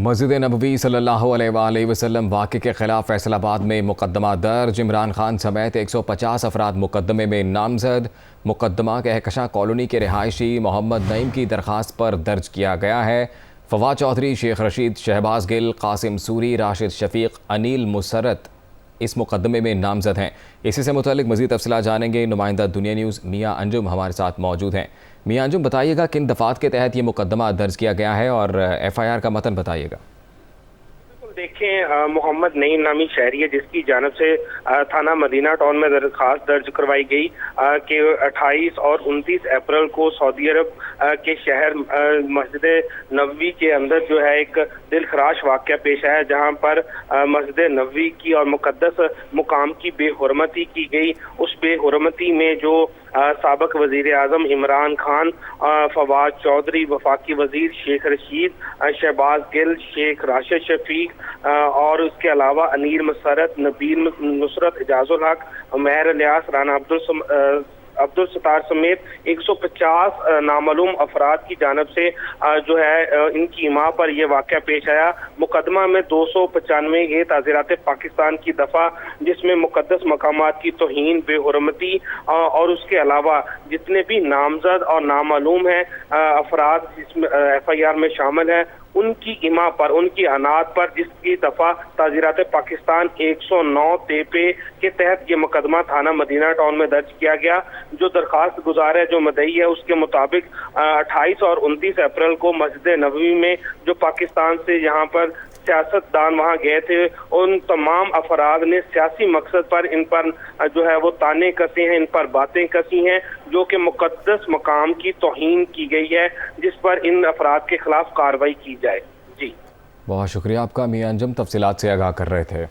مسجد نبوی صلی اللہ علیہ وآلہ وسلم واقعے کے خلاف فیصل آباد میں مقدمہ درج۔ عمران خان سمیت 150 افراد مقدمے میں نامزد۔ مقدمہ کہکشاں کالونی کے رہائشی محمد نعیم کی درخواست پر درج کیا گیا ہے۔ فواد چودھری، شیخ رشید، شہباز گل، قاسم سوری، راشد شفیق، انیل مسرت اس مقدمے میں نامزد ہیں۔ اسی سے متعلق مزید تفصیلات جانیں گے نمائندہ دنیا نیوز میاں انجم ہمارے ساتھ موجود ہیں۔ میاں انجم، بتائیے گا کن دفعات کے تحت یہ مقدمہ درج کیا گیا ہے اور ایف آئی آر کا متن بتائیے گا۔ دیکھیں، محمد نعیم نامی شہری ہے جس کی جانب سے تھانہ مدینہ ٹاؤن میں درخواست درج کروائی گئی کہ 28 اور 29 اپریل کو سعودی عرب کے شہر مسجد نبوی کے اندر جو ہے ایک دل خراش واقعہ پیش آیا، جہاں پر مسجد نبوی کی اور مقدس مقام کی بے حرمتی کی گئی۔ اس بے حرمتی میں جو سابق وزیر اعظم عمران خان، فواد چودھری، وفاقی وزیر شیخ رشید، شہباز گل، شیخ راشد شفیق اور اس کے علاوہ انیر مسرت، نبیل نصرت، اعجاز الحق، مہر الیاس، رانا عبدالستار سمیت 150 نامعلوم افراد کی جانب سے جو ہے ان کی حمایت پر یہ واقعہ پیش آیا۔ مقدمہ میں 295 تعزیرات پاکستان کی دفعہ، جس میں مقدس مقامات کی توہین، بے حرمتی اور اس کے علاوہ جتنے بھی نامزد اور نامعلوم ہیں افراد جس میں ایف آئی آر میں شامل ہیں، ان کی حمایت پر، ان کی عناد پر، جس کی دفعہ تعزیرات پاکستان 109 تیپے کے تحت یہ مقدمہ تھانہ مدینہ ٹاؤن میں درج کیا گیا۔ جو درخواست گزار ہے، جو مدعی ہے، اس کے مطابق 28 اور 29 اپریل کو مسجد نبوی میں جو پاکستان سے یہاں پر سیاست دان وہاں گئے تھے، ان تمام افراد نے سیاسی مقصد پر ان پر جو ہے وہ طعنے کسے ہیں، ان پر باتیں کسی ہیں جو کہ مقدس مقام کی توہین کی گئی ہے، جس پر ان افراد کے خلاف کارروائی کی جائے۔ جی بہت شکریہ آپ کا میاں انجم، تفصیلات سے آگاہ کر رہے تھے۔